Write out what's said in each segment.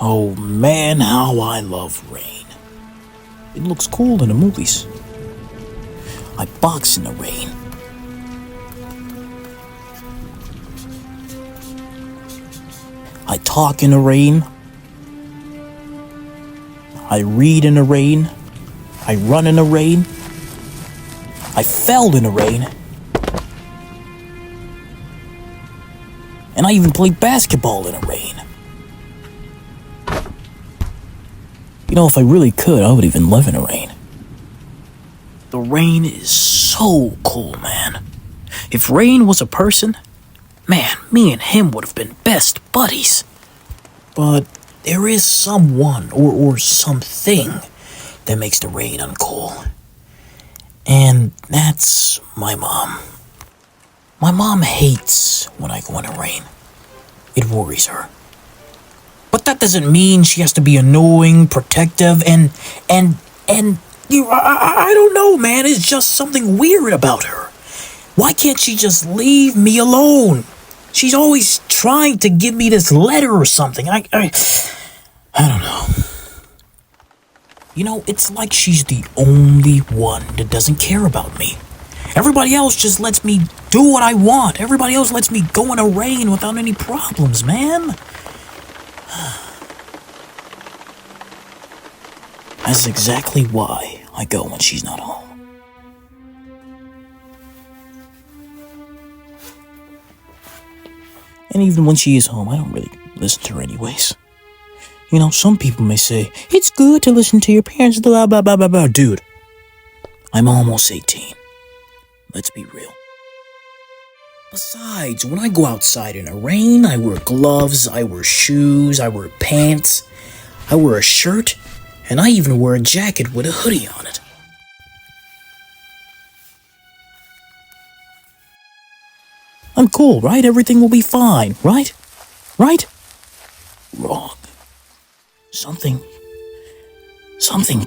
Oh man, how I love rain. It looks cool in the movies. I box in the rain. I talk in the rain. I read in the rain. I run in the rain. I fell in the rain. And I even played basketball in the rain. You know, if I really could, I would even live in the rain. The rain is so cool, man. If rain was a person, man, me and him would have been best buddies. But there is someone or something that makes the rain uncool. And that's my mom. My mom hates when I go in the rain. It worries her. But that doesn't mean she has to be annoying, protective, and I don't know, man. It's just something weird about her. Why can't she just leave me alone? She's always trying to give me this letter or something. I don't know. You know, it's like she's the only one that doesn't care about me. Everybody else just lets me do what I want. Everybody else lets me go in the rain without any problems, man. That's exactly why I go when she's not home. And even when she is home, I don't really listen to her anyways. You know, some people may say, it's good to listen to your parents, blah, blah, blah, blah, blah. Dude, I'm almost 18. Let's be real. Besides, when I go outside in the rain, I wear gloves, I wear shoes, I wear pants, I wear a shirt, and I even wear a jacket with a hoodie on it. I'm cool, right? Everything will be fine, right? Right? Wrong. Something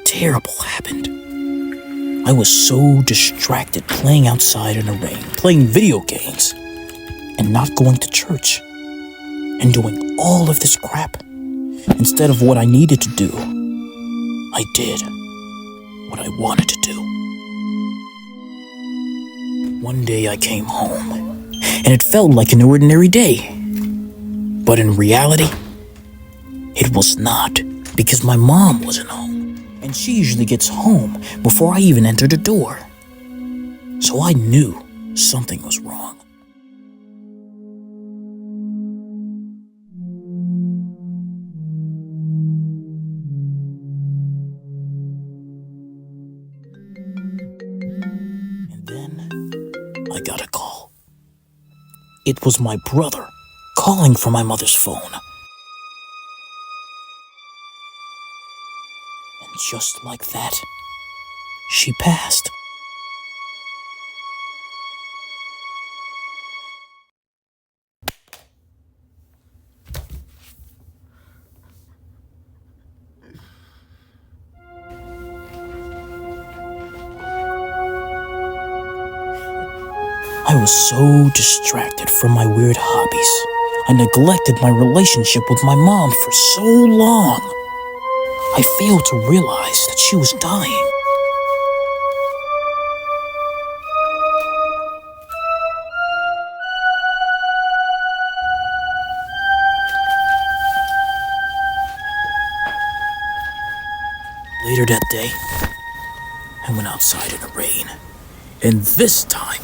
terrible happened. I was so distracted playing outside in the rain, playing video games, and not going to church, and doing all of this crap. Instead of what I needed to do, I did what I wanted to do. One day I came home, and it felt like an ordinary day. But in reality, it was not, because my mom wasn't home. And she usually gets home before I even enter the door. So I knew something was wrong. And then I got a call. It was my brother calling from my mother's phone. Just like that, she passed. I was so distracted from my weird hobbies. I neglected my relationship with my mom for so long. I failed to realize that she was dying. Later that day, I went outside in the rain. And this time,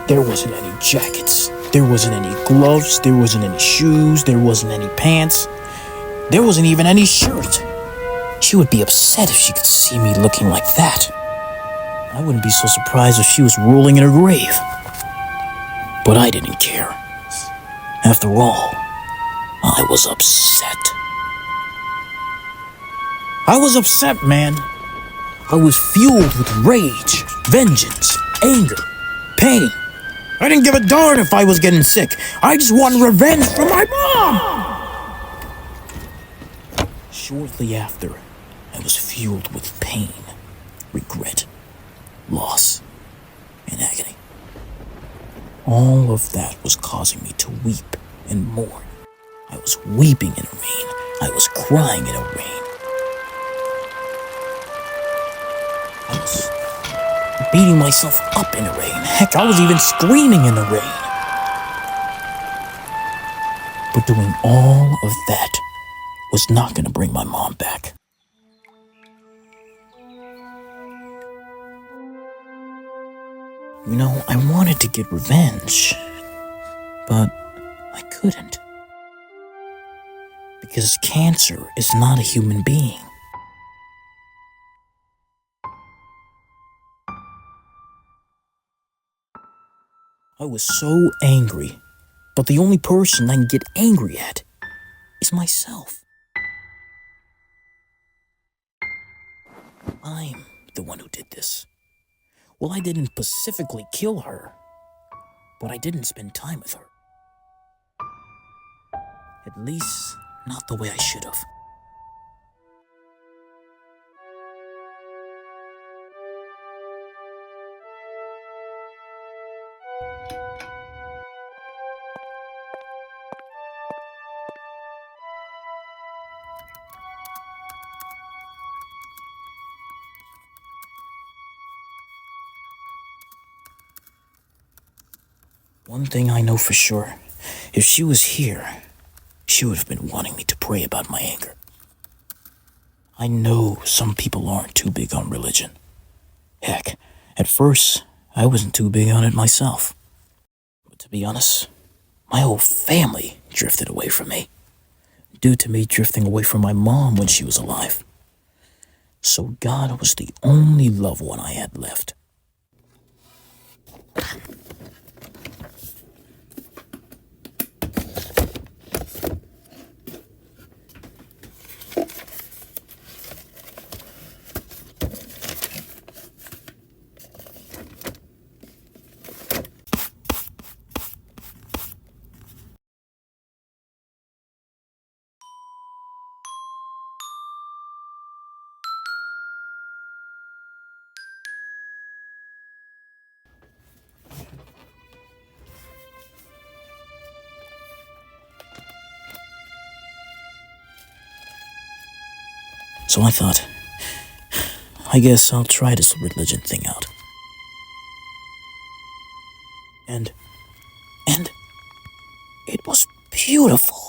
there wasn't any jackets, there wasn't any gloves, there wasn't any shoes, there wasn't any pants. There wasn't even any shirt. She would be upset if she could see me looking like that. I wouldn't be so surprised if she was rolling in her grave. But I didn't care. After all, I was upset. I was upset, man. I was fueled with rage, vengeance, anger, pain. I didn't give a darn if I was getting sick. I just wanted revenge from my mom! Shortly after, I was fueled with pain, regret, loss, and agony. All of that was causing me to weep and mourn. I was weeping in the rain, I was crying in the rain. I was beating myself up in the rain. Heck, I was even screaming in the rain. But doing all of that was not going to bring my mom back. You know, I wanted to get revenge, but I couldn't. Because cancer is not a human being. I was so angry, but the only person I can get angry at is myself. I'm the one who did this. Well, I didn't specifically kill her, but I didn't spend time with her. At least, not the way I should have. One thing I know for sure, if she was here, she would have been wanting me to pray about my anger. I know some people aren't too big on religion. Heck, at first, I wasn't too big on it myself. But to be honest, my whole family drifted away from me, due to me drifting away from my mom when she was alive. So God was the only loved one I had left. So I thought, I guess I'll try this religion thing out. And it was beautiful.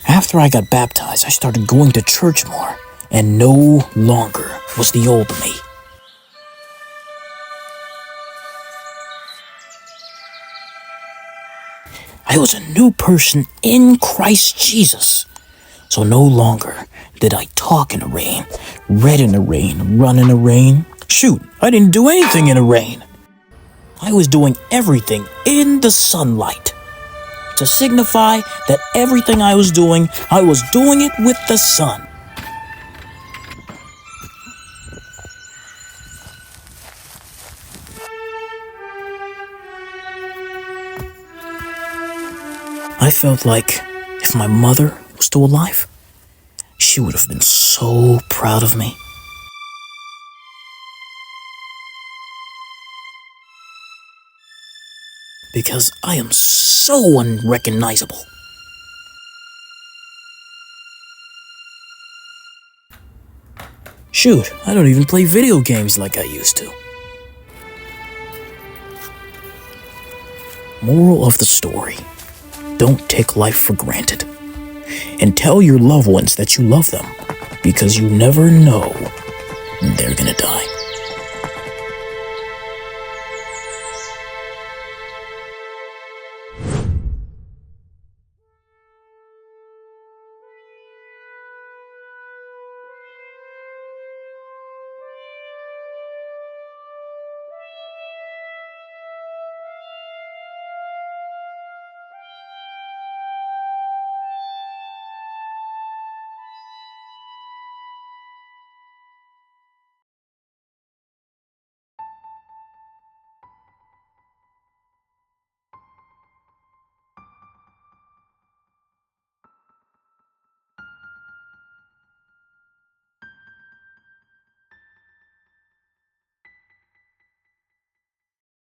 After I got baptized, I started going to church more, and no longer was the old me. I was a new person in Christ Jesus. So no longer did I talk in the rain, read in the rain, run in the rain. Shoot, I didn't do anything in the rain. I was doing everything in the sunlight, to signify that everything I was doing it with the sun. I felt like if my mother was still alive, she would have been so proud of me. Because I am so unrecognizable. Shoot, I don't even play video games like I used to. Moral of the story: don't take life for granted. And tell your loved ones that you love them, because you never know when they're gonna die.